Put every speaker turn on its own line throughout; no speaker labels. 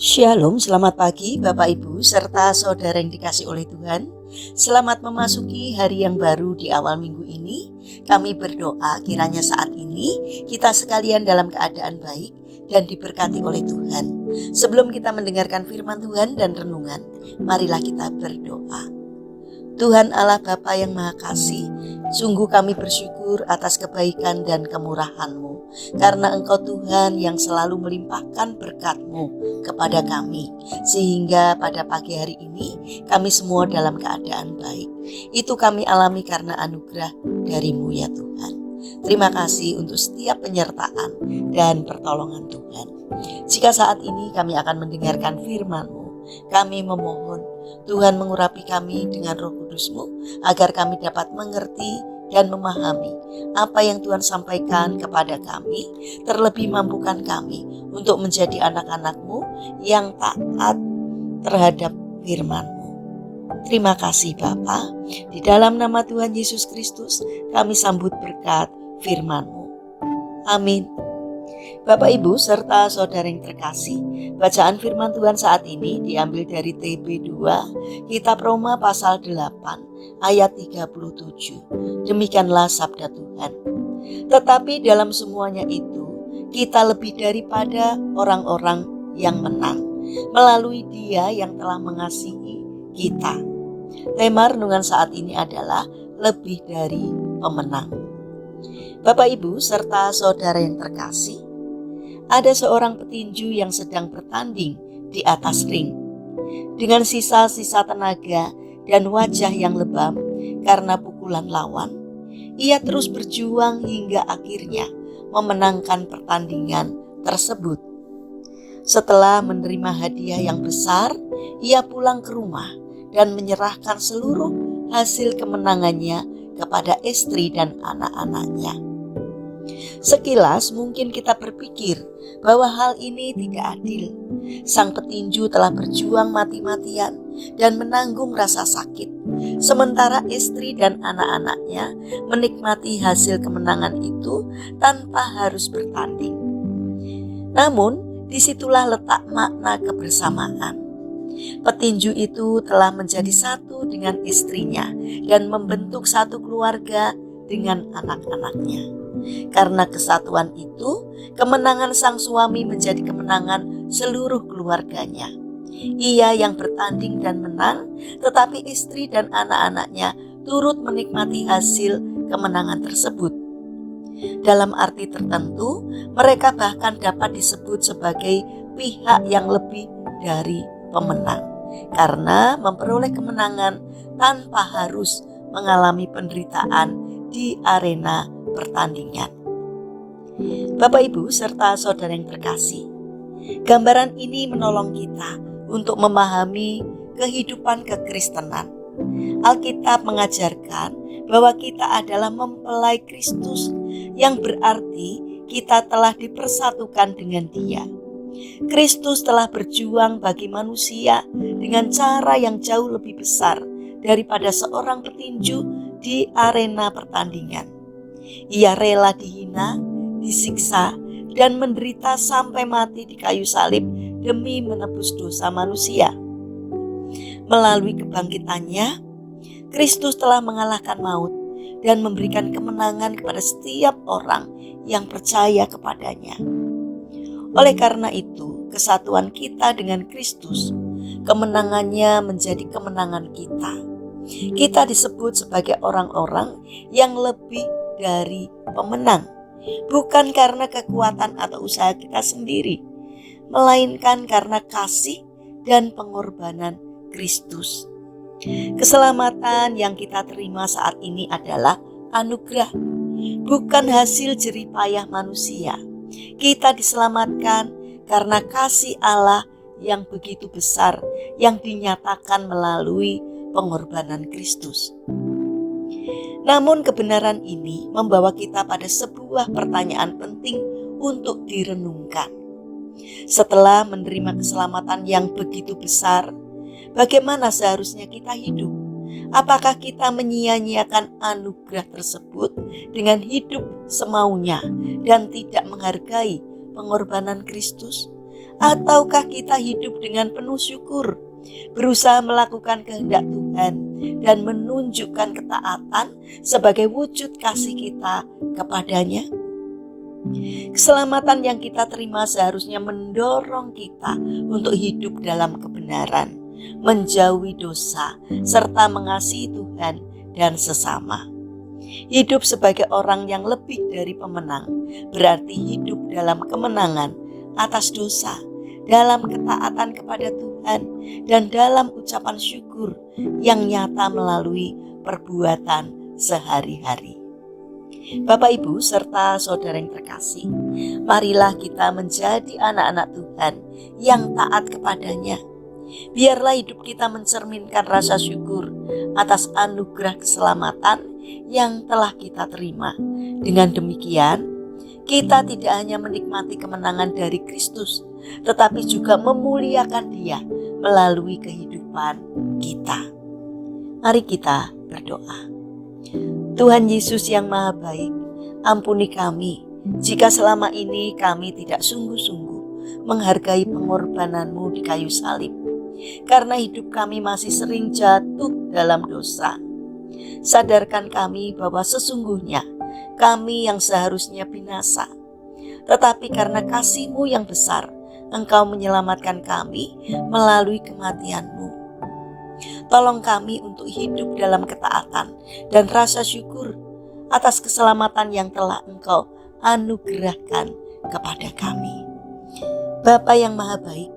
Shalom, selamat pagi Bapak Ibu serta saudara yang dikasih oleh Tuhan. Selamat memasuki hari yang baru di awal minggu ini. Kami berdoa kiranya saat ini kita sekalian dalam keadaan baik dan diberkati oleh Tuhan. Sebelum kita mendengarkan firman Tuhan dan renungan, marilah kita berdoa. Tuhan Allah Bapa yang Maha Kasih, sungguh kami bersyukur atas kebaikan dan kemurahan-Mu, karena Engkau Tuhan yang selalu melimpahkan berkat-Mu kepada kami, sehingga pada pagi hari ini kami semua dalam keadaan baik. Itu kami alami karena anugerah dari-Mu ya Tuhan. Terima kasih untuk setiap penyertaan dan pertolongan Tuhan. Jika saat ini kami akan mendengarkan firman-Mu, kami memohon Tuhan mengurapi kami dengan Roh Kudus-Mu agar kami dapat mengerti dan memahami apa yang Tuhan sampaikan kepada kami, terlebih mampukan kami untuk menjadi anak-anak-Mu yang taat terhadap firman-Mu. Terima kasih Bapa, di dalam nama Tuhan Yesus Kristus kami sambut berkat firman-Mu. Amin. Bapak Ibu serta saudara yang terkasih, bacaan firman Tuhan saat ini diambil dari TB2 Kitab Roma pasal 8 ayat 37. Demikianlah sabda Tuhan. Tetapi dalam semuanya itu kita lebih daripada orang-orang yang menang melalui Dia yang telah mengasihi kita. Tema renungan saat ini adalah lebih dari pemenang. Bapak Ibu serta saudara yang terkasih, ada seorang petinju yang sedang bertanding di atas ring. Dengan sisa-sisa tenaga dan wajah yang lebam karena pukulan lawan, ia terus berjuang hingga akhirnya memenangkan pertandingan tersebut. Setelah menerima hadiah yang besar, ia pulang ke rumah dan menyerahkan seluruh hasil kemenangannya kepada istri dan anak-anaknya. Sekilas mungkin kita berpikir bahwa hal ini tidak adil. Sang petinju telah berjuang mati-matian dan menanggung rasa sakit, sementara istri dan anak-anaknya menikmati hasil kemenangan itu tanpa harus bertanding. Namun, disitulah letak makna kebersamaan. Petinju itu telah menjadi satu dengan istrinya dan membentuk satu keluarga dengan anak-anaknya. Karena kesatuan itu, kemenangan sang suami menjadi kemenangan seluruh keluarganya. Ia yang bertanding dan menang, tetapi istri dan anak-anaknya turut menikmati hasil kemenangan tersebut. Dalam arti tertentu, mereka bahkan dapat disebut sebagai pihak yang lebih dari pemenang, karena memperoleh kemenangan tanpa harus mengalami penderitaan di arena pertandingan. Bapak Ibu serta saudara yang terkasih, gambaran ini menolong kita untuk memahami kehidupan kekristenan. Alkitab mengajarkan bahwa kita adalah mempelai Kristus, yang berarti kita telah dipersatukan dengan Dia. Kristus telah berjuang bagi manusia dengan cara yang jauh lebih besar daripada seorang petinju di arena pertandingan. Ia rela dihina, disiksa, dan menderita sampai mati di kayu salib demi menebus dosa manusia. Melalui kebangkitannya, Kristus telah mengalahkan maut dan memberikan kemenangan kepada setiap orang yang percaya kepadanya. Oleh karena itu, kesatuan kita dengan Kristus, kemenangannya menjadi kemenangan kita. Kita disebut sebagai orang-orang yang lebih dari pemenang, bukan karena kekuatan atau usaha kita sendiri, melainkan karena kasih dan pengorbanan Kristus. Keselamatan yang kita terima saat ini adalah anugerah, bukan hasil jerih payah manusia. Kita diselamatkan karena kasih Allah yang begitu besar yang dinyatakan melalui pengorbanan Kristus. Namun kebenaran ini membawa kita pada sebuah pertanyaan penting untuk direnungkan. Setelah menerima keselamatan yang begitu besar, bagaimana seharusnya kita hidup? Apakah kita menyia-nyiakan anugerah tersebut dengan hidup semaunya dan tidak menghargai pengorbanan Kristus? Ataukah kita hidup dengan penuh syukur, berusaha melakukan kehendak Tuhan dan menunjukkan ketaatan sebagai wujud kasih kita kepadanya? Keselamatan yang kita terima seharusnya mendorong kita untuk hidup dalam kebenaran, menjauhi dosa, serta mengasihi Tuhan dan sesama. Hidup sebagai orang yang lebih dari pemenang berarti hidup dalam kemenangan atas dosa, dalam ketaatan kepada Tuhan, dan dalam ucapan syukur yang nyata melalui perbuatan sehari-hari. Bapak, Ibu, serta saudara yang terkasih, marilah kita menjadi anak-anak Tuhan yang taat kepadanya. Biarlah hidup kita mencerminkan rasa syukur atas anugerah keselamatan yang telah kita terima. Dengan demikian, kita tidak hanya menikmati kemenangan dari Kristus, tetapi juga memuliakan Dia melalui kehidupan kita. Mari kita berdoa. Tuhan Yesus yang Maha Baik, ampuni kami jika selama ini kami tidak sungguh-sungguh menghargai pengorbanan-Mu di kayu salib, karena hidup kami masih sering jatuh dalam dosa. Sadarkan kami bahwa sesungguhnya kami yang seharusnya binasa, tetapi karena kasih-Mu yang besar, Engkau menyelamatkan kami melalui kematian-Mu. Tolong kami untuk hidup dalam ketaatan dan rasa syukur atas keselamatan yang telah Engkau anugerahkan kepada kami. Bapa yang Maha Baik,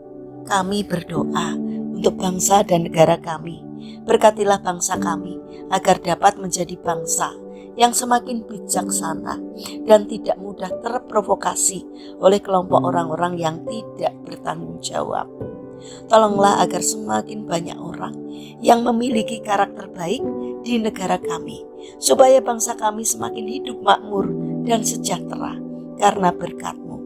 kami berdoa untuk bangsa dan negara kami. Berkatilah bangsa kami agar dapat menjadi bangsa yang semakin bijaksana dan tidak mudah terprovokasi oleh kelompok orang-orang yang tidak bertanggung jawab. Tolonglah agar semakin banyak orang yang memiliki karakter baik di negara kami, supaya bangsa kami semakin hidup makmur dan sejahtera karena berkat-Mu.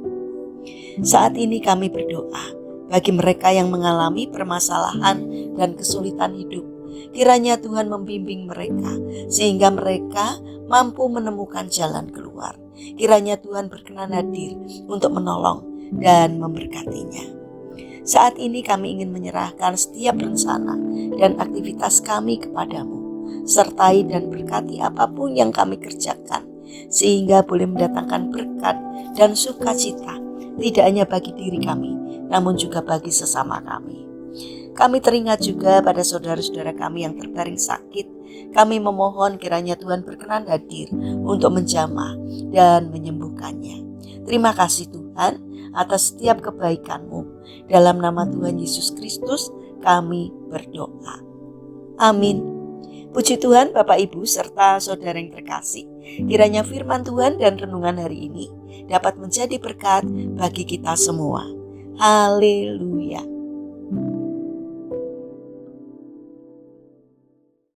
Saat ini kami berdoa bagi mereka yang mengalami permasalahan dan kesulitan hidup. Kiranya Tuhan membimbing mereka sehingga mereka mampu menemukan jalan keluar. Kiranya Tuhan berkenan hadir untuk menolong dan memberkatinya. Saat ini kami ingin menyerahkan setiap rencana dan aktivitas kami kepadamu. Sertai dan berkati apapun yang kami kerjakan, sehingga boleh mendatangkan berkat dan sukacita, tidak hanya bagi diri kami, namun juga bagi sesama kami. Kami teringat juga pada saudara-saudara kami yang terbaring sakit. Kami memohon kiranya Tuhan berkenan hadir untuk menjamah dan menyembuhkannya. Terima kasih Tuhan atas setiap kebaikan-Mu. Dalam nama Tuhan Yesus Kristus kami berdoa. Amin. Puji Tuhan Bapak Ibu serta saudara yang terkasih. Kiranya firman Tuhan dan renungan hari ini dapat menjadi berkat bagi kita semua. Haleluya.